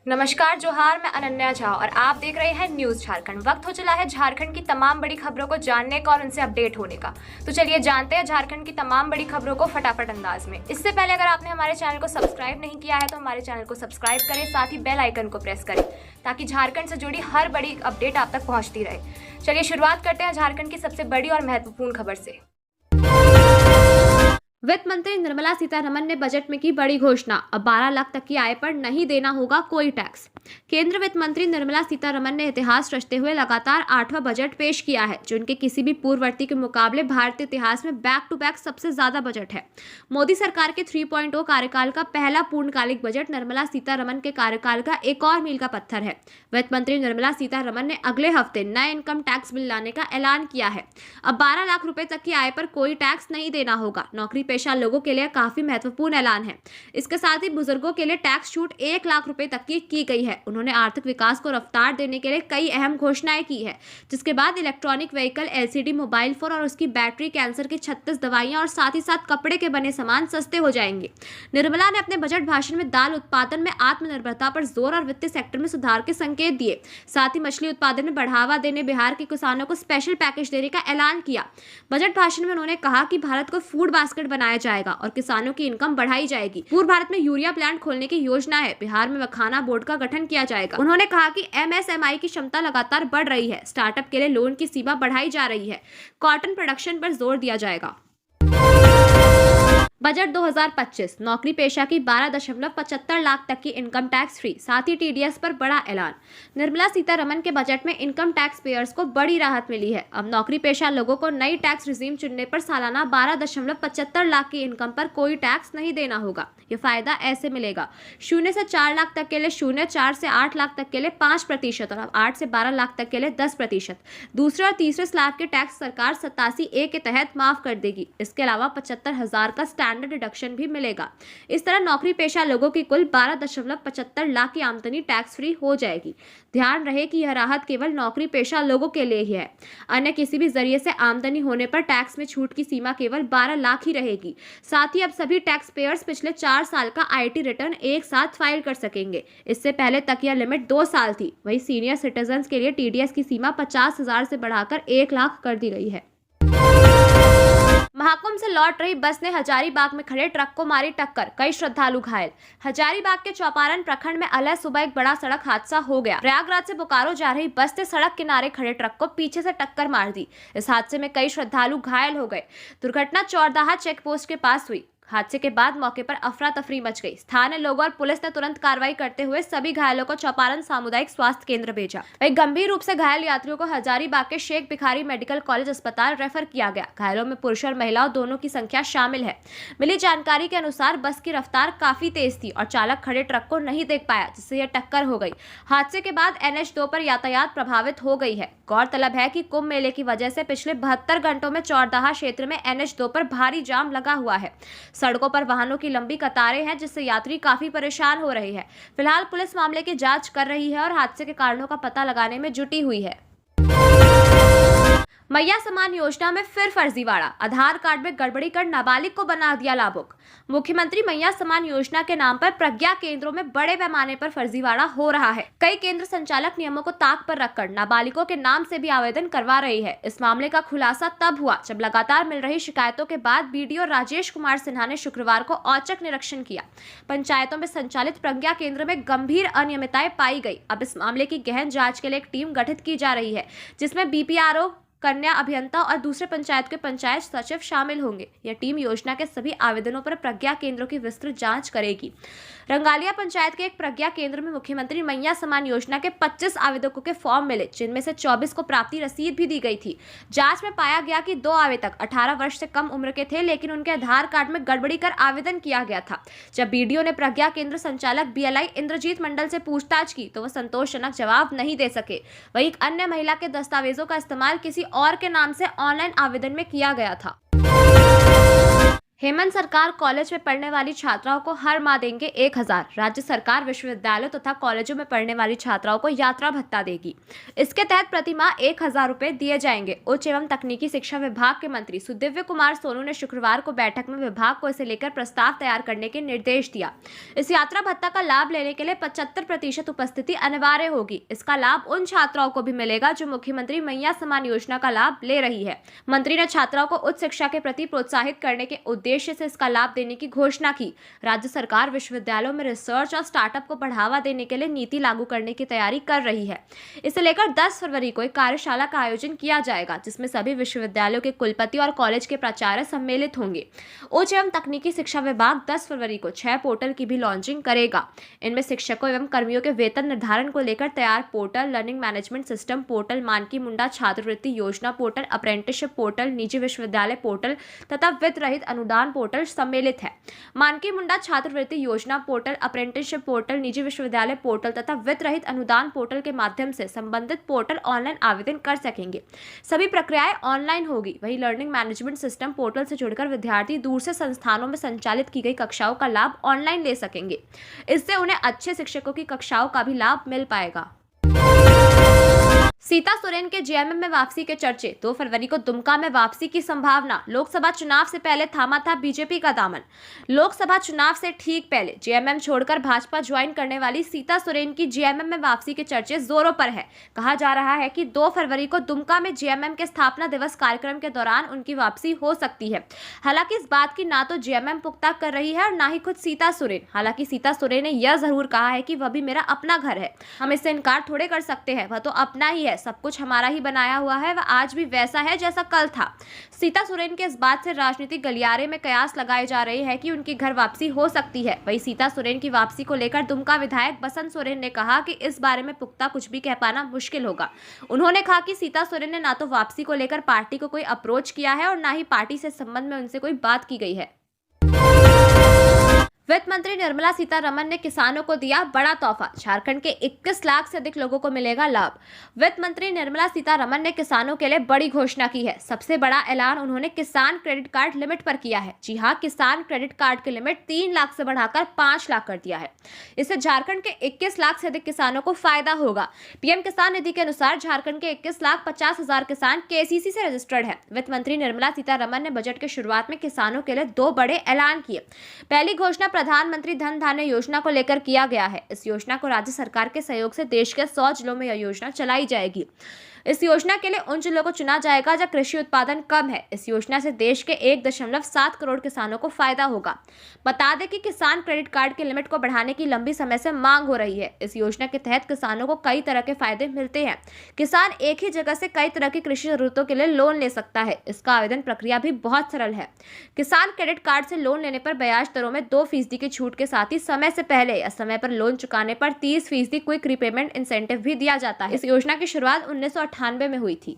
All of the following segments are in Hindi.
नमस्कार जोहार, मैं अनन्या झा और आप देख रहे हैं न्यूज झारखंड। वक्त हो चला है झारखंड की तमाम बड़ी खबरों को जानने का और उनसे अपडेट होने का। तो चलिए जानते हैं झारखंड की तमाम बड़ी खबरों को फटाफट अंदाज में। इससे पहले अगर आपने हमारे चैनल को सब्सक्राइब नहीं किया है तो हमारे चैनल को सब्सक्राइब करें, साथ ही बेल आइकन को प्रेस करें ताकि झारखंड से जुड़ी हर बड़ी अपडेट आप तक पहुंचती रहे। चलिए शुरुआत करते हैं झारखंड की सबसे बड़ी और महत्वपूर्ण खबर से। वित्त मंत्री निर्मला सीतारमण ने बजट में की बड़ी घोषणा, अब 12 लाख तक की आय पर नहीं देना होगा कोई टैक्स। केंद्रीय वित्त मंत्री निर्मला सीतारमण ने इतिहास रचते हुए लगातार 8वां बजट पेश किया है, जो उनके किसी भी पूर्ववर्ती के मुकाबले भारतीय इतिहास में बैक टू बैक सबसे ज्यादा बजट है। मोदी सरकार के 3.0 कार्यकाल का पहला पूर्णकालिक बजट निर्मला सीतारमण के कार्यकाल का एक और मील का पत्थर है। वित्त मंत्री निर्मला सीतारमण ने अगले हफ्ते नए इनकम टैक्स बिल लाने का ऐलान किया है। अब 12 लाख रुपए तक की आय पर कोई टैक्स नहीं देना होगा। नौकरी पेशा लोगों के लिए काफी महत्वपूर्ण ऐलान है। इसके साथ ही बुजुर्गों के लिए टैक्स छूट 1 लाख रुपए तक की गई है। उन्होंने आर्थिक विकास को रफ्तार देने के लिए कई अहम घोषणाएं की है, जिसके बाद electronic vehicle, LCD mobile phone और उसकी बैटरी, कैंसर की 36 दवाइयां और साथ ही साथ कपड़े के बने सामान सस्ते हो जाएंगे। निर्मला ने अपने बजट भाषण में दाल उत्पादन में आत्मनिर्भरता पर जोर और वित्तीय सेक्टर में सुधार के संकेत दिए। साथ ही मछली उत्पादन में बढ़ावा देने बिहार के किसानों को स्पेशल पैकेज देने का ऐलान किया। बजट भाषण में उन्होंने कहा कि भारत को फूड बास्केट बनाया जाएगा और किसानों की इनकम बढ़ाई जाएगी। पूर्व भारत में यूरिया प्लांट खोलने की योजना है। बिहार में मखाना बोर्ड का गठन किया जाएगा। उन्होंने कहा कि एमएसएमई की क्षमता लगातार बढ़ रही है। स्टार्टअप के लिए लोन की सीमा बढ़ाई जा रही है। कॉटन प्रोडक्शन पर जोर दिया जाएगा। बजट 2025 नौकरी पेशा की 12.75 लाख तक की इनकम टैक्स फ्री, साथ ही टीडीएस पर बड़ा ऐलान। निर्मला सीतारमण के बजट में इनकम टैक्स पेयर्स को बड़ी राहत मिली है। अब नौकरी पेशा लोगों को नई टैक्स रिजीम चुनने पर सालाना 12.75 लाख की इनकम पर कोई टैक्स नहीं देना होगा। ये फायदा ऐसे मिलेगा: 0 से 4 लाख तक के लिए 0, 4 से 8 लाख तक के लिए 5% और 8 से 12 लाख तक के लिए 10%। दूसरे और तीसरे स्लैब के टैक्स सरकार 87A के तहत माफ कर देगी। इसके अलावा 75,000 का स्टैंडर्ड डिडक्शन भी मिलेगा। इस तरह नौकरी पेशा लोगों की कुल 12.75 लाख की आमदनी टैक्स फ्री हो जाएगी। ध्यान रहे कि यह राहत केवल नौकरी पेशा लोगों के लिए ही है। अन्य किसी भी जरिए से आमदनी होने पर टैक्स में छूट की सीमा केवल 12 लाख ही रहेगी। साथ ही अब सभी टैक्स पेयर्स पिछले 4 साल का आईटी रिटर्न एक साथ फाइल कर सकेंगे। इससे पहले तक यह लिमिट 2 साल थी। वहीं सीनियर सिटीजन के लिए टीडीएस की सीमा 50,000 से बढ़ाकर 1 लाख कर दी गई है। महाकुंभ से लौट रही बस ने हजारीबाग में खड़े ट्रक को मारी टक्कर, कई श्रद्धालु घायल। हजारीबाग के चौपारण प्रखंड में अलग सुबह एक बड़ा सड़क हादसा हो गया। प्रयागराज से बोकारो जा रही बस ने सड़क किनारे खड़े ट्रक को पीछे से टक्कर मार दी। इस हादसे में कई श्रद्धालु घायल हो गए। दुर्घटना चौरदाहा चेक पोस्ट के पास हुई। हादसे के बाद मौके पर अफरा तफरी मच गई। स्थानीय लोगों और पुलिस ने तुरंत कार्रवाई करते हुए सभी घायलों को चौपारण सामुदायिक स्वास्थ्य केंद्र भेजा। वहीं गंभीर रूप से घायल यात्रियों को हजारीबाग के शेख भिखारी मेडिकल कॉलेज अस्पताल रेफर किया गया। घायलों में पुरुष और महिलाओं दोनों की संख्या शामिल है। मिली जानकारी के अनुसार बस की रफ्तार काफी तेज थी और चालक खड़े ट्रक को नहीं देख पाया, जिससे यह टक्कर हो गई। हादसे के बाद NH2 पर यातायात प्रभावित हो गई है। गौरतलब है कि कुंभ मेले की वजह से पिछले 72 घंटों में चौरदाहा क्षेत्र में NH2 पर भारी जाम लगा हुआ है। सड़कों पर वाहनों की लंबी कतारें हैं, जिससे यात्री काफी परेशान हो रहे हैं। फिलहाल पुलिस मामले की जांच कर रही है और हादसे के कारणों का पता लगाने में जुटी हुई है। मैया समान योजना में फिर फर्जीवाड़ा, आधार कार्ड में गड़बड़ी कर नाबालिग को बना दिया लाभुक। मुख्यमंत्री मैया समान योजना के नाम पर प्रज्ञा केंद्रों में बड़े पैमाने पर फर्जीवाड़ा हो रहा है। कई केंद्र संचालक नियमों को ताक पर रखकर नाबालिगों के नाम से भी आवेदन करवा रही है। इस मामले का खुलासा तब हुआ जब लगातार मिल रही शिकायतों के बाद बीडीओ राजेश कुमार सिन्हा ने शुक्रवार को औचक निरीक्षण किया। पंचायतों में संचालित प्रज्ञा केंद्र में गंभीर अनियमितताएं पाई गई। अब इस मामले की गहन जांच के लिए एक टीम गठित की जा रही है, जिसमें बीपीआरओ, कन्या अभियंता और दूसरे पंचायत के पंचायत सचिव शामिल होंगे। यह टीम योजना के सभी आवेदनों पर प्रज्ञा केंद्रों की विस्तृत जांच करेगी। रंगालिया पंचायत के एक प्रज्ञा केंद्र में मुख्यमंत्री मैया समान योजना के 25 आवेदकों के फॉर्म मिले, जिनमें से 24 को प्राप्ति रसीद भी दी गई थी। जांच में पाया गया कि 2 आवेदक 18 वर्ष से कम उम्र के थे, लेकिन उनके आधार कार्ड में गड़बड़ी कर आवेदन किया गया था। जब बीडीओ ने प्रज्ञा केंद्र संचालक BLI इंद्रजीत मंडल से पूछताछ की तो वह संतोषजनक जवाब नहीं दे सके। वहीं एक अन्य महिला के दस्तावेजों का इस्तेमाल किसी और के नाम से ऑनलाइन आवेदन में किया गया था। हेमंत सरकार कॉलेज में पढ़ने वाली छात्राओं को हर माह देंगे 1,000। राज्य सरकार विश्वविद्यालयों तथा कॉलेजों में पढ़ने वाली छात्राओं को यात्रा भत्ता देगी। इसके तहत प्रति माह 1,000 रुपए दिए जाएंगे। उच्च एवं तकनीकी शिक्षा विभाग के मंत्री सुदिव्य कुमार सोनू ने शुक्रवार को बैठक में विभाग को इसे लेकर प्रस्ताव तैयार करने के निर्देश दिया। इस यात्रा भत्ता का लाभ लेने के लिए 75% उपस्थिति अनिवार्य होगी। इसका लाभ उन छात्राओं को भी मिलेगा जो मुख्यमंत्री मैया समान योजना का लाभ ले रही है। मंत्री ने छात्राओं को उच्च शिक्षा के प्रति प्रोत्साहित करने के उद्देश्य से इसका लाभ देने की घोषणा की। राज्य सरकार विश्वविद्यालयों में रिसर्च और स्टार्टअप को बढ़ावा देने के लिए नीति लागू करने की तैयारी कर रही है। इसे लेकर 10 फरवरी को एक कार्यशाला का आयोजन किया जाएगा, जिसमें सभी विश्वविद्यालयों के कुलपति और कॉलेज के प्राचार्य सम्मिलित होंगे। उच्च एवं तकनीकी शिक्षा विभाग 10 फरवरी को 6 पोर्टल की भी लॉन्चिंग करेगा। इनमें शिक्षकों एवं कर्मियों के वेतन निर्धारण को लेकर तैयार portal, learning management system portal, Manki Munda छात्रवृत्ति योजना पोर्टल, अप्रेंटिसशिप पोर्टल, निजी विश्वविद्यालय पोर्टल तथा वित्त रहित अनुदान पोर्टल सम्मिलित है। मानकी मुंडा छात्रवृत्ति योजना पोर्टल, अप्रेंटिसशिप पोर्टल, निजी विश्वविद्यालय पोर्टल तथा वित्त रहित अनुदान पोर्टल के माध्यम से संबंधित पोर्टल ऑनलाइन आवेदन कर सकेंगे। सभी प्रक्रियाएं ऑनलाइन होगी। वहीं लर्निंग मैनेजमेंट सिस्टम पोर्टल से जुड़कर विद्यार्थी दूर से संस्थानों में संचालित की गई कक्षाओं का लाभ ऑनलाइन ले सकेंगे। इससे उन्हें अच्छे शिक्षकों की कक्षाओं का भी लाभ मिल पाएगा। सीता सोरेन के जेएमएम में वापसी के चर्चे। 2 फरवरी को दुमका में वापसी की संभावना। लोकसभा चुनाव से पहले थामा था बीजेपी का दामन। लोकसभा चुनाव से ठीक पहले जेएमएम छोड़कर भाजपा ज्वाइन करने वाली सीता सोरेन की जेएमएम में वापसी के चर्चे जोरों पर है। कहा जा रहा है कि 2 फरवरी को दुमका में जेएमएम के स्थापना दिवस कार्यक्रम के दौरान उनकी वापसी हो सकती है। हालांकि इस बात की ना तो जेएमएम पुख्ता कर रही है और ना ही खुद सीता सोरेन। हालांकि सीता सोरेन ने यह जरूर कहा है कि वह भी मेरा अपना घर है, हम इससे इनकार थोड़े कर सकते हैं, वह तो अपना ही है, सब कुछ हमारा ही बनाया हुआ है, वह आज भी वैसा है जैसा कल था। सीता सोरेन के इस बात से राजनीतिक गलियारे में कयास लगाए जा रहे हैं कि उनकी घर वापसी हो सकती है। वहीं सीता सोरेन की वापसी को लेकर दुमका विधायक बसंत सोरेन ने कहा कि इस बारे में पुख्ता कुछ भी कह पाना मुश्किल होगा। उन्होंने कहा कि सीता सोरेन ने ना तो वापसी को लेकर पार्टी को कोई अप्रोच किया है और ना ही पार्टी से संबंध में उनसे कोई बात की गई है। वित्त मंत्री निर्मला सीतारमण ने किसानों को दिया बड़ा तोहफा। झारखंड के 21 लाख से अधिक लोगों को मिलेगा लाभ। वित्त मंत्री निर्मला सीतारमण ने किसानों के लिए बड़ी घोषणा की है। सबसे बड़ा ऐलान उन्होंने किसान क्रेडिट कार्ड लिमिट पर किया है। जी हां, किसान क्रेडिट कार्ड की लिमिट 3 लाख से बढ़ाकर 5 लाख कर दिया है। इससे झारखंड के 21 लाख से अधिक किसानों को फायदा होगा। पीएम किसान निधि के अनुसार झारखंड के 21,50,000 किसान केसीसी से रजिस्टर्ड है। वित्त मंत्री निर्मला सीतारमण ने बजट के शुरुआत में किसानों के लिए 2 बड़े ऐलान किए। पहली घोषणा प्रधानमंत्री धन धान्य योजना को लेकर किया गया है। इस योजना को राज्य सरकार के सहयोग से देश के 100 जिलों में यह योजना चलाई जाएगी। इस योजना के लिए उन जिलों को चुना जाएगा जहां कृषि उत्पादन कम है। इस योजना से देश के 1.7 करोड़ किसानों को फायदा होगा। बता दें कि किसान क्रेडिट कार्ड की लिमिट को बढ़ाने की लंबी समय से मांग हो रही है। इस योजना के तहत किसानों को कई तरह के फायदे मिलते हैं। किसान एक ही जगह से कई तरह की कृषि जरूरतों के लिए लोन ले सकता है। इसका आवेदन प्रक्रिया भी बहुत सरल है। किसान क्रेडिट कार्ड से लोन लेने पर ब्याज दरों में 2% की छूट के साथ ही समय से पहले या समय पर लोन चुकाने पर 30% क्विक रीपेमेंट इंसेंटिव भी दिया जाता है। इस योजना की शुरुआत 1998 में हुई थी।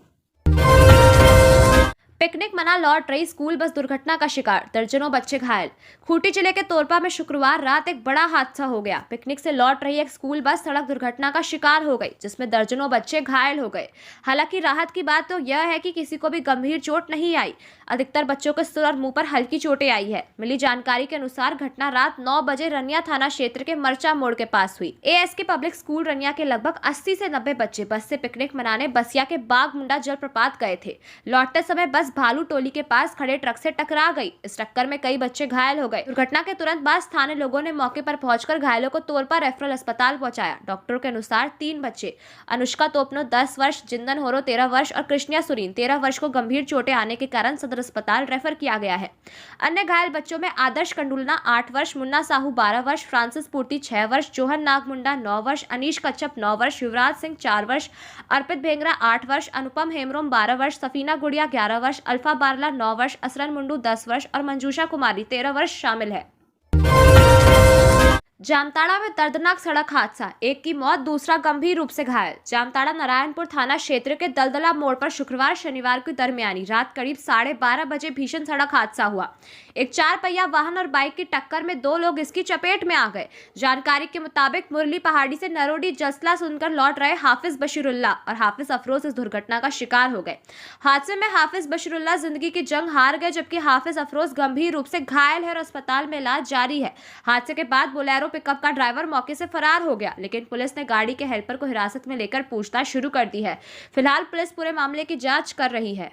पिकनिक मना लौट रही स्कूल बस दुर्घटना का शिकार, दर्जनों बच्चे घायल। खूंटी जिले के तोरपा में शुक्रवार रात एक बड़ा हादसा हो गया। पिकनिक से लौट रही एक स्कूल बस सड़क दुर्घटना का शिकार हो गई, जिसमें दर्जनों बच्चे घायल हो गए। हालांकि राहत की बात तो यह है कि किसी को भी गंभीर चोट नहीं आई। अधिकतर बच्चों के सिर और मुंह पर हल्की चोटें आई है। मिली जानकारी के अनुसार घटना रात 9 बजे रनिया थाना क्षेत्र के मरचा मोड़ के पास हुई। एएसके पब्लिक स्कूल रनिया के लगभग 80 से 90 बच्चे बस से पिकनिक मनाने बसिया के बाग मुंडा जलप्रपात गए थे। लौटते समय बस भालू टोली के पास खड़े ट्रक से टकरा गई। इस टक्कर में कई बच्चे घायल हो गए। दुर्घटना के तुरंत बाद स्थानीय लोगों ने मौके पर पहुंचकर घायलों को तोरपा रेफरल अस्पताल पहुंचाया। डॉक्टरों के अनुसार 3 बच्चे अनुष्का तोपनो 10 वर्ष, जिंदन होरो 13 वर्ष और कृष्णिया सुरीन 13 वर्ष को गंभीर चोटें आने के कारण सदर अस्पताल रेफर किया गया है। अन्य घायल बच्चों में आदर्श कंडुलना 8 वर्ष, मुन्ना साहू 12 वर्ष, फ्रांसिस पूर्ति 6 वर्ष, जोहन नागमुंडा 9 वर्ष, अनीश कच्छप 9 वर्ष, युवराज सिंह 4 वर्ष, अर्पित भेंगरा 8 वर्ष, अनुपम हेमरोम 12 वर्ष, सफीना गुड़िया 11 वर्ष, अल्फा बारला 9 वर्ष, असरन मुंडू 10 वर्ष और मंजूषा कुमारी 13 वर्ष शामिल है। जामताड़ा में दर्दनाक सड़क हादसा, एक की मौत, दूसरा गंभीर रूप से घायल। जामताड़ा नारायणपुर थाना क्षेत्र के दलदला मोड़ पर शुक्रवार शनिवार की दरमियानी रात करीब 12:30 बजे भीषण सड़क हादसा हुआ। एक 4 पहिया वाहन और बाइक की टक्कर में 2 लोग इसकी चपेट में आ गए। जानकारी के मुताबिक मुरली पहाड़ी से नरोडी जसला सुनकर लौट रहे हाफिज बशीरुल्लाह और हाफिज अफरोज इस दुर्घटना का शिकार हो गए। हादसे में हाफिज बशीरुल्लाह जिंदगी की जंग हार गए, जबकि हाफिज अफरोज गंभीर रूप से घायल है और अस्पताल में इलाज जारी है। हादसे के बाद बोलेरो पिकअप का ड्राइवर मौके से फरार हो गया, लेकिन पुलिस ने गाड़ी के हेल्पर को हिरासत में लेकर पूछताछ शुरू कर दी है। फिलहाल पुलिस पूरे मामले की जांच कर रही है।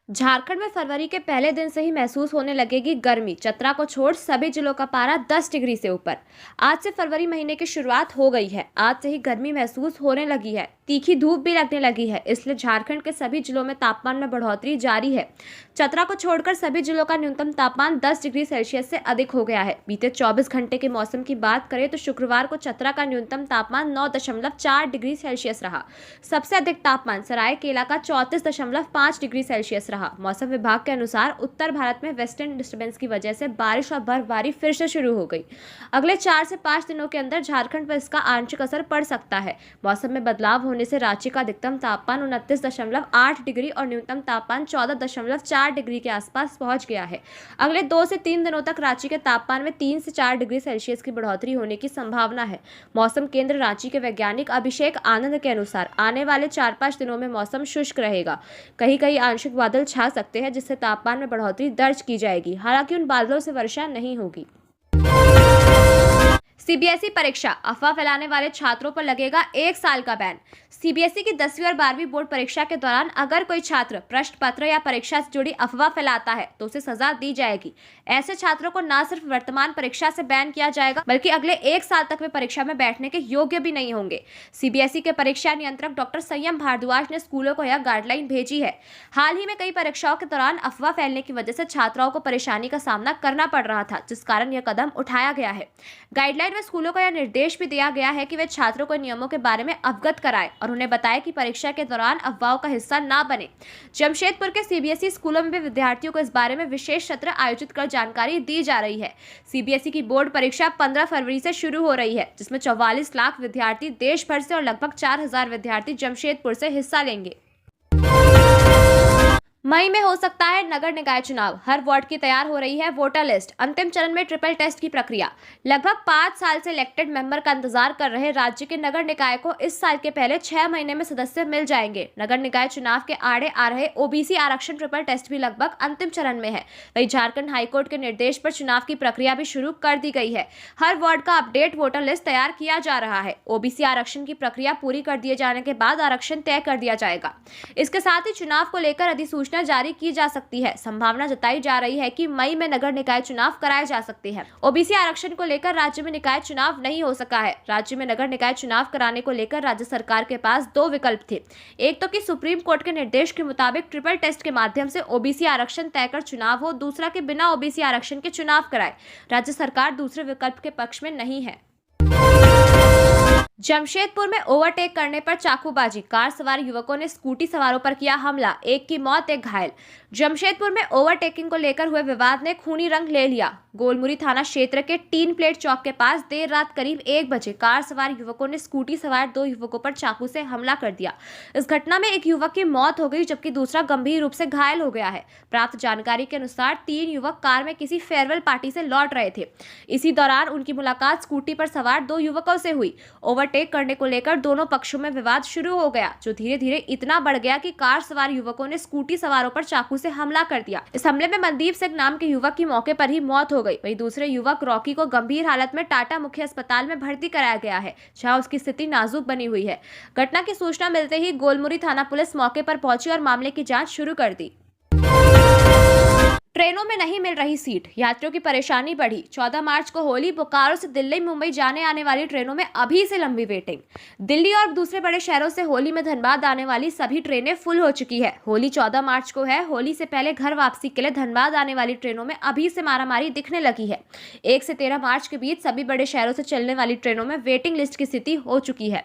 झारखंड में फरवरी के पहले दिन से ही महसूस होने लगेगी गर्मी। चतरा को छोड़ सभी जिलों का पारा 10 डिग्री से ऊपर। आज से फरवरी महीने की शुरुआत हो गई है। आज से ही गर्मी महसूस होने लगी है, तीखी धूप भी लगने लगी है, इसलिए झारखंड के सभी जिलों में तापमान में बढ़ोतरी जारी है। चतरा को छोड़कर सभी जिलों का न्यूनतम तापमान 10 डिग्री सेल्सियस से अधिक हो गया है। बीते 24 घंटे के मौसम की बात करें तो शुक्रवार को चतरा का न्यूनतम तापमान 9.4 डिग्री सेल्सियस रहा। सबसे अधिक तापमान सरायकेला का 34.5 डिग्री सेल्सियस रहा। मौसम विभाग के अनुसार उत्तर भारत में वेस्टर्न डिस्टर्बेंस की वजह से बारिश और बर्फबारी फिर से शुरू हो गई। अगले 4 से 5 दिनों के अंदर झारखंड पर इसका आंशिक असर पड़ सकता है। मौसम में बदलाव होने से रांची का अधिकतम तापमान 29.8 डिग्री और न्यूनतम तापमान 14.4 डिग्री के आसपास पहुंच गया है। अगले 2 से 3 दिनों तक रांची के तापमान में 3 से 4 डिग्री सेल्सियस की बढ़ोतरी होने की संभावना है। मौसम केंद्र रांची के वैज्ञानिक अभिषेक आनंद के अनुसार आने वाले 4-5 दिनों में मौसम शुष्क रहेगा। कहीं कहीं आंशिक बादल छा सकते हैं, जिससे तापमान में बढ़ोतरी दर्ज की जाएगी। हालांकि उन बादलों से वर्षा नहीं होगी। सीबीएसई परीक्षा, अफवाह फैलाने वाले छात्रों पर लगेगा 1 साल का बैन। सीबीएसई की 10वीं और 12वीं बोर्ड परीक्षा के दौरान अगर कोई छात्र प्रश्न पत्र या परीक्षा से जुड़ी अफवाह फैलाता है तो उसे सजा दी जाएगी। ऐसे छात्रों को न सिर्फ वर्तमान परीक्षा से बैन किया जाएगा, बल्कि अगले 1 साल तक वे परीक्षा में बैठने के योग्य भी नहीं होंगे। सीबीएसई के परीक्षा नियंत्रक डॉक्टर संयम भारद्वाज ने स्कूलों को यह गाइडलाइन भेजी है। हाल ही में कई परीक्षाओं के दौरान अफवाह फैलने की वजह से छात्राओं को परेशानी का सामना करना पड़ रहा था, जिस कारण यह कदम उठाया गया है। गाइडलाइन में स्कूलों को यह निर्देश भी दिया गया है कि वे छात्रों को नियमों के बारे में अवगत कराएं और उन्हें बताएं कि परीक्षा के दौरान अफवाहों का हिस्सा ना बने। जमशेदपुर के सीबीएसई स्कूलों में भी विद्यार्थियों को इस बारे में विशेष सत्र आयोजित कर जानकारी दी जा रही है। सीबीएसई की बोर्ड परीक्षा 15 फरवरी से शुरू हो रही है, जिसमें 44 लाख विद्यार्थी देश भर से और लगभग 4000 विद्यार्थी जमशेदपुर से हिस्सा लेंगे। मई में हो सकता है नगर निकाय चुनाव, हर वार्ड की तैयार हो रही है वोटर लिस्ट। अंतिम चरण में ट्रिपल टेस्ट की प्रक्रिया। लगभग 5 साल से इलेक्टेड मेंबर का इंतजार कर रहे राज्य के नगर निकाय को इस साल के पहले 6 महीने में सदस्य मिल जाएंगे। नगर निकाय चुनाव के आड़े आ रहे ओबीसी आरक्षण ट्रिपल टेस्ट भी लगभग अंतिम चरण में है। वहीं झारखंड हाईकोर्ट के निर्देश पर चुनाव की प्रक्रिया भी शुरू कर दी गई है। हर वार्ड का अपडेट वोटर लिस्ट तैयार किया जा रहा है। ओबीसी आरक्षण की प्रक्रिया पूरी कर दिए जाने के बाद आरक्षण तय कर दिया जाएगा। इसके साथ ही चुनाव को लेकर अधिसूचना जारी की जा सकती है। संभावना जताई जा रही है कि मई में नगर निकाय चुनाव कराए जा सकते हैं। ओबीसी आरक्षण को लेकर राज्य में निकाय चुनाव नहीं हो सका है। राज्य में नगर निकाय चुनाव कराने को लेकर राज्य सरकार के पास 2 विकल्प थे। एक तो कि सुप्रीम कोर्ट के निर्देश के मुताबिक ट्रिपल टेस्ट के माध्यम से ओबीसी आरक्षण तय कर चुनाव हो, दूसरा कि बिना ओबीसी आरक्षण के चुनाव कराए। राज्य सरकार दूसरे विकल्प के पक्ष में नहीं है। जमशेदपुर में ओवरटेक करने पर चाकूबाजी, कार सवार युवकों ने स्कूटी सवारों पर किया हमला, एक की मौत, एक घायल। जमशेदपुर में ओवरटेकिंग को लेकर हुए विवाद ने खूनी रंग ले लिया। गोलमुरी थाना क्षेत्र के 3 प्लेट चौक के पास देर रात करीब 1 बजे कार सवार युवकों ने स्कूटी सवार 2 युवकों पर चाकू से हमला कर दिया। इस घटना में एक युवक की मौत हो गई, जबकि दूसरा गंभीर रूप से घायल हो गया है। प्राप्त जानकारी के अनुसार 3 युवक कार में किसी फेयरवेल पार्टी से लौट रहे थे। इसी दौरान उनकी मुलाकात स्कूटी पर सवार 2 युवकों से हुई। ओवरटेक करने को लेकर दोनों पक्षों में विवाद शुरू हो गया, जो धीरे धीरे इतना बढ़ गया कि कार सवार युवकों ने स्कूटी सवारों पर चाकू से हमला कर दिया। इस हमले में मनदीप सिंह नाम के युवक की मौके पर ही मौत हो गई। वहीं दूसरे युवक रॉकी को गंभीर हालत में टाटा मुख्य अस्पताल में भर्ती कराया गया है, जहां उसकी स्थिति नाजुक बनी हुई है। घटना की सूचना मिलते ही गोलमुरी थाना पुलिस मौके पर पहुंची और मामले की जांच शुरू कर दी। ट्रेनों में नहीं मिल रही सीट, यात्रियों की परेशानी बढ़ी। 14 मार्च को होली, बोकारो से दिल्ली मुंबई जाने आने वाली ट्रेनों में अभी से लंबी वेटिंग। दिल्ली और दूसरे बड़े शहरों से होली में धनबाद आने वाली सभी ट्रेनें फुल हो चुकी है। होली 14 मार्च को है। होली से पहले घर वापसी के लिए धनबाद आने वाली ट्रेनों में अभी से मारामारी दिखने लगी है। 1 से 13 मार्च के बीच सभी बड़े शहरों से चलने वाली ट्रेनों में वेटिंग लिस्ट की स्थिति हो चुकी है।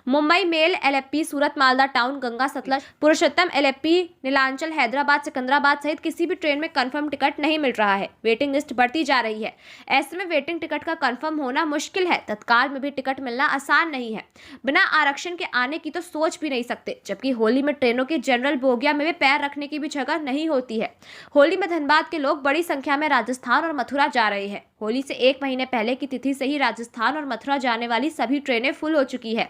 मुंबई मेल, एलएफपी, सूरत मालदा टाउन, गंगा सतलज, पुरुषोत्तम, एलएफपी, नीलांचल, हैदराबाद, सिकंदराबाद सहित किसी भी ट्रेन में कन्फर्म कंफर्म टिकट नहीं मिल रहा है। वेटिंग लिस्ट बढ़ती जा रही है। ऐसे में वेटिंग टिकट का कंफर्म होना मुश्किल है। तत्काल में भी टिकट मिलना आसान नहीं है। बिना आरक्षण के आने की तो सोच भी नहीं सकते। जबकि होली में ट्रेनों की जनरल बोगिया में भी पैर रखने की भी जगह नहीं होती है। होली में धनबाद के लोग बड़ी संख्या में राजस्थान और मथुरा जा रहे हैं। होली से 1 महीने पहले की तिथि से ही राजस्थान और मथुरा जाने वाली सभी ट्रेनें फुल हो चुकी है।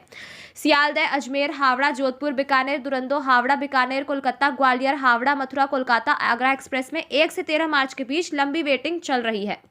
सियालदह, अजमेर, हावड़ा, जोधपुर, बीकानेर, दुरंतो, हावड़ा, बीकानेर, कोलकाता, ग्वालियर, हावड़ा, मथुरा, कोलकाता, आगरा एक्सप्रेस में 1 से 13 मार्च के बीच लंबी वेटिंग चल रही है।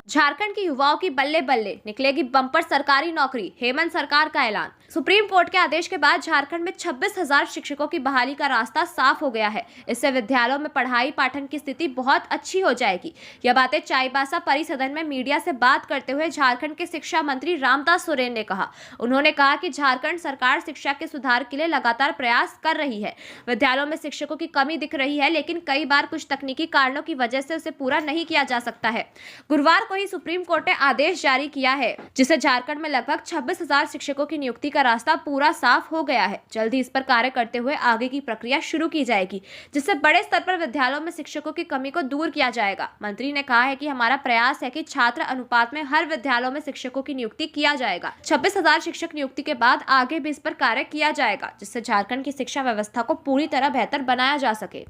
झारखंड के युवाओं की बल्ले बल्ले, निकलेगी बम्पर सरकारी नौकरी, हेमंत सरकार का ऐलान। सुप्रीम कोर्ट के आदेश के बाद झारखंड में 26,000 शिक्षकों की बहाली का रास्ता साफ हो गया है। इससे विद्यालयों में पढ़ाई पाठन की स्थिति बहुत अच्छी हो जाएगी। यह बातें चाईबासा परिसदन में मीडिया से बात करते हुए झारखंड के शिक्षा मंत्री रामदास सोरेन ने कहा। उन्होंने कहा कि झारखंड सरकार शिक्षा के सुधार के लिए लगातार प्रयास कर रही है। विद्यालयों में शिक्षकों की कमी दिख रही है, लेकिन कई बार कुछ तकनीकी कारणों की वजह से उसे पूरा नहीं किया जा सकता है। गुरुवार को ही सुप्रीम कोर्ट ने आदेश जारी किया है, जिससे झारखंड में लगभग 26,000 शिक्षकों की नियुक्ति का रास्ता पूरा साफ हो गया है। जल्द ही इस पर कार्य करते हुए आगे की प्रक्रिया शुरू की जाएगी, जिससे बड़े स्तर पर विद्यालयों में शिक्षकों की कमी को दूर किया जाएगा। मंत्री ने कहा है कि हमारा प्रयास है कि छात्र अनुपात में हर विद्यालयों में शिक्षकों की नियुक्ति किया जाएगा। 26,000 शिक्षक नियुक्ति के बाद आगे भी इस पर कार्य किया जाएगा, जिससे झारखंड की शिक्षा व्यवस्था को पूरी तरह बेहतर बनाया जा सके।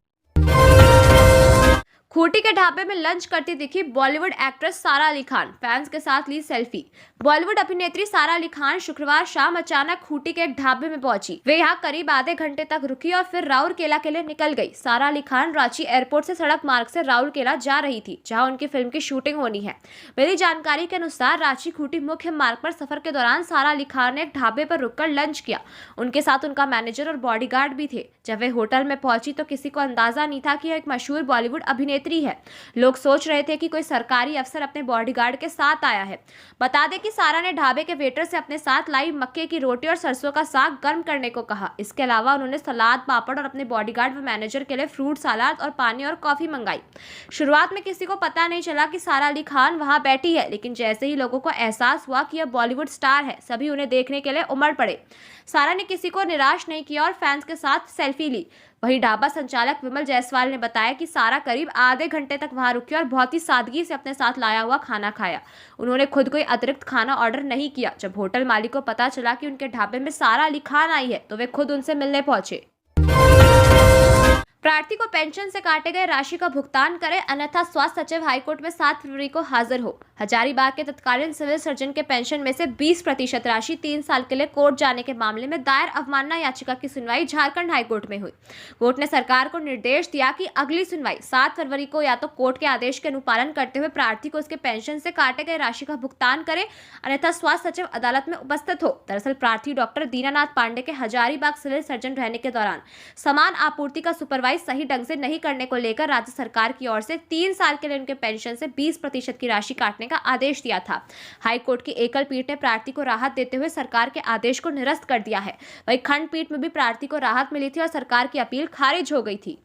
खूंटी के ढाबे में लंच करती दिखी बॉलीवुड एक्ट्रेस सारा अली खान, फैंस के साथ ली सेल्फी। बॉलीवुड अभिनेत्री सारा अली खान शुक्रवार शाम अचानक खूंटी के एक ढाबे में पहुंची। वे यहां करीब आधे घंटे तक रुकी और फिर राउरकेला के लिए निकल गई। सारा अली खान रांची एयरपोर्ट से सड़क मार्ग से राउरकेला जा रही थी, जहां उनकी फिल्म की शूटिंग होनी है। मिली जानकारी के अनुसार रांची खूंटी मुख्य मार्ग पर सफर के दौरान सारा अली खान ने एक ढाबे पर रुककर लंच किया। उनके साथ उनका मैनेजर और बॉडीगार्ड भी थे। जब वे होटल में पहुंची तो किसी को अंदाजा नहीं था कि यह एक मशहूर बॉलीवुड अभिनेत्री है। लोग सोच रहे थे कि कोई सरकारी अफसर अपने बॉडीगार्ड के साथ आया है। बता दें कि सारा ने ढाबे के वेटर से अपने साथ लाई मक्के की रोटी और सरसों का साग गर्म करने को कहा। इसके अलावा उन्होंने सलाद, पापड़ और अपने बॉडीगार्ड व मैनेजर के लिए फ्रूट सलाद और पानी और कॉफी मंगाई। शुरुआत में किसी को पता नहीं चला कि सारा अली खान वहां बैठी है, लेकिन जैसे ही लोगों को एहसास हुआ कि यह बॉलीवुड स्टार है, सभी उन्हें देखने के लिए उमड़ पड़े। सारा ने किसी को निराश नहीं किया और फैंस के साथ सेल्फी ली। वहीं ढाबा संचालक विमल जायसवाल ने बताया कि सारा करीब आधे घंटे तक वहां रुकी और बहुत ही सादगी से अपने साथ लाया हुआ खाना खाया। उन्होंने खुद कोई अतिरिक्त खाना ऑर्डर नहीं किया। जब होटल मालिक को पता चला कि उनके ढाबे में सारा अली खान आई है, तो वे खुद उनसे मिलने पहुंचे। प्रार्थी को पेंशन से काटे गए राशि का भुगतान करें, अन्यथा स्वास्थ्य सचिव हाईकोर्ट में 7 फरवरी को हाजिर हो। हजारीबाग के तत्कालीन सिविल सर्जन के पेंशन में से 20% राशि 3 साल के लिए कोर्ट जाने के मामले में दायर अवमानना याचिका की सुनवाई झारखंड हाईकोर्ट में हुई। कोर्ट ने सरकार को निर्देश दिया कि अगली सुनवाई 7 फरवरी को या तो कोर्ट के आदेश के अनुपालन करते हुए प्रार्थी को उसके पेंशन से काटे गए राशि का भुगतान करे, अन्यथा स्वास्थ्य सचिव अदालत में उपस्थित हो। दरअसल प्रार्थी डॉक्टर दीनानाथ पांडे के हजारीबाग सिविल सर्जन रहने के दौरान समान आपूर्ति का सुपरवाइज सही ढंग से नहीं करने को लेकर राज्य सरकार की ओर से 3 साल के लिए उनके पेंशन से 20% की राशि काटने का आदेश दिया था। हाईकोर्ट की एकल पीठ ने प्रार्थी को राहत देते हुए सरकार के आदेश को निरस्त कर दिया है। वहीं खंडपीठ में भी प्रार्थी को राहत मिली थी और सरकार की अपील खारिज हो गई थी।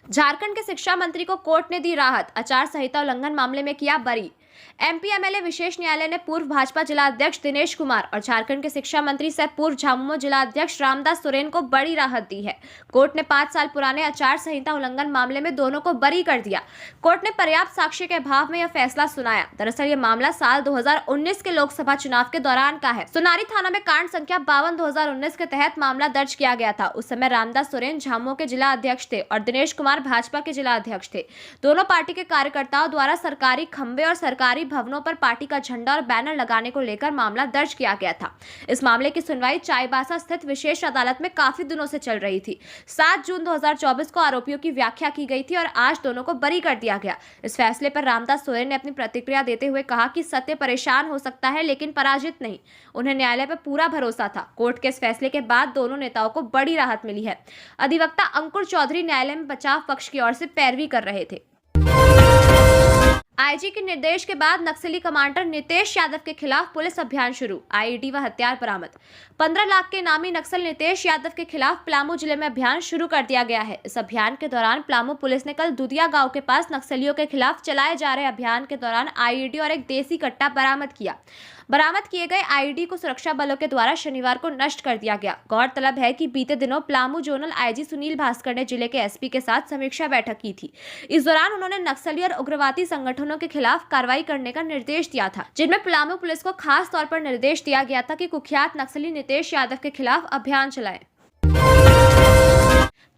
झारखंड के शिक्षा मंत्री को कोर्ट ने दी राहत, आचार संहिता उल्लंघन मामले में किया बरी। एमपी एमएलए विशेष न्यायालय ने पूर्व भाजपा जिला अध्यक्ष दिनेश कुमार और झारखंड के शिक्षा मंत्री सह पूर्व झामुमो जिला अध्यक्ष रामदास सोरेन को बड़ी राहत दी है। कोर्ट ने 5 साल पुराने आचार संहिता उल्लंघन मामले में दोनों को बरी कर दिया। कोर्ट ने पर्याप्त साक्ष्य के अभाव में यह फैसला सुनाया। दरअसल यह मामला साल 2019 के लोकसभा चुनाव के दौरान का है। सोनारी थाना में कांड संख्या 52/2019 के तहत मामला दर्ज किया गया था। उस समय रामदास सोरेन झामुमो के जिला अध्यक्ष थे और दिनेश कुमार भाजपा के जिला अध्यक्ष थे। दोनों पार्टी के कार्यकर्ताओं द्वारा सरकारी खंबे और सरकारी भवनों पर पार्टी का झंडा और बैनर लगाने को लेकर मामला दर्ज किया गया था। इस मामले की सुनवाई चाईबासा स्थित विशेष अदालत में काफी दिनों से चल रही थी। 7 जून 2024 को आरोपियों की व्याख्या की गई थी और आज दोनों को बरी कर दिया गया। इस फैसले पर रामदास सोरेन ने अपनी प्रतिक्रिया देते हुए कहा कि सत्य परेशान हो सकता है, लेकिन पराजित नहीं। उन्हें न्यायालय पर पूरा भरोसा था। कोर्ट के इस फैसले के बाद दोनों नेताओं को बड़ी राहत मिली है। अधिवक्ता अंकुर चौधरी न्यायालय में बचाव पक्ष की ओर से पैरवी कर रहे थे। आईजी के निर्देश के बाद नक्सली कमांडर नितेश यादव के खिलाफ पुलिस अभियान शुरू, आईईडी व हथियार बरामद। 15 लाख के नामी नक्सल नितेश यादव के खिलाफ पलामू जिले में अभियान शुरू कर दिया गया है। इस अभियान के दौरान पलामू पुलिस ने कल दुधिया गांव के पास नक्सलियों के खिलाफ चलाए जा रहे अभियान के दौरान आईईडी और एक देसी कट्टा बरामद किया। बरामद किए गए आईईडी को सुरक्षा बलों के द्वारा शनिवार को नष्ट कर दिया गया। गौरतलब है कि बीते दिनों पलामू जोनल आईजी सुनील भास्कर ने जिले के एसपी के साथ समीक्षा बैठक की थी। इस दौरान उन्होंने नक्सली और उग्रवादी संगठनों के खिलाफ कार्रवाई करने का निर्देश दिया था, जिनमें पलामू पुलिस को खास तौर पर निर्देश दिया गया था कि कुख्यात नक्सली नितेश यादव के खिलाफ अभियान चलाएं।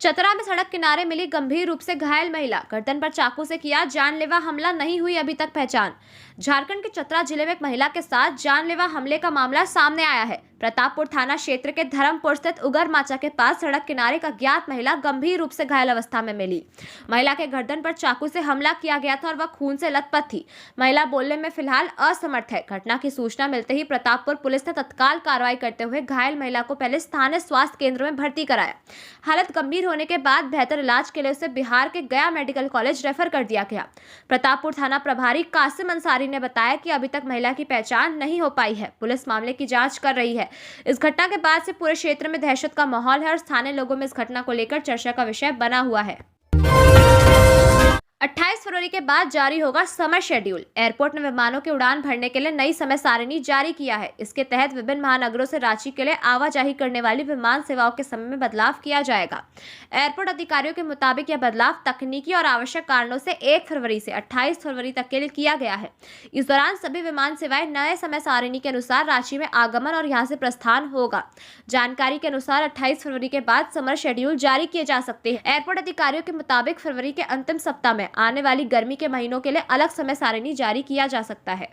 चतरा में सड़क किनारे मिली गंभीर रूप से घायल महिला, गर्दन पर चाकू से किया जानलेवा हमला, नहीं हुई अभी तक पहचान। झारखंड के चतरा जिले में एक महिला के साथ जानलेवा हमले का मामला सामने आया है। प्रतापपुर थाना क्षेत्र के धर्मपुर स्थित उगर माचा के पास सड़क किनारे एक अज्ञात महिला गंभीर रूप से घायल अवस्था में मिली। महिला के गर्दन पर चाकू से हमला किया गया था और वह खून से लथपथ थी। महिला बोलने में फिलहाल असमर्थ है। घटना की सूचना मिलते ही प्रतापपुर पुलिस ने तत्काल कार्रवाई करते हुए घायल महिला को पहले स्थानीय स्वास्थ्य केंद्र में भर्ती कराया। हालत गंभीर होने के बाद बेहतर इलाज के लिए उसे बिहार के गया मेडिकल कॉलेज रेफर कर दिया गया। प्रतापपुर थाना प्रभारी कासिम अंसारी ने बताया कि अभी तक महिला की पहचान नहीं हो पाई है। पुलिस मामले की जांच कर रही है। इस घटना के बाद से पूरे क्षेत्र में दहशत का माहौल है और स्थानीय लोगों में इस घटना को लेकर चर्चा का विषय बना हुआ है। 28 फरवरी के बाद जारी होगा समर शेड्यूल। एयरपोर्ट ने विमानों के उड़ान भरने के लिए नई समय सारिणी जारी किया है। इसके तहत विभिन्न महानगरों से रांची के लिए आवाजाही करने वाली विमान सेवाओं के समय में बदलाव किया जाएगा। एयरपोर्ट अधिकारियों के मुताबिक यह बदलाव तकनीकी और आवश्यक कारणों से 1 फरवरी से 28 फरवरी तक के लिए किया गया है। इस दौरान सभी विमान सेवाएं नए समय सारिणी के अनुसार रांची में आगमन और यहां से प्रस्थान होगा। जानकारी के अनुसार 28 फरवरी के बाद समर शेड्यूल जारी किए जा सकते हैं। एयरपोर्ट अधिकारियों के मुताबिक फरवरी के अंतिम सप्ताह में आने वाली गर्मी के महीनों के लिए अलग समय सारिणी जारी किया जा सकता है।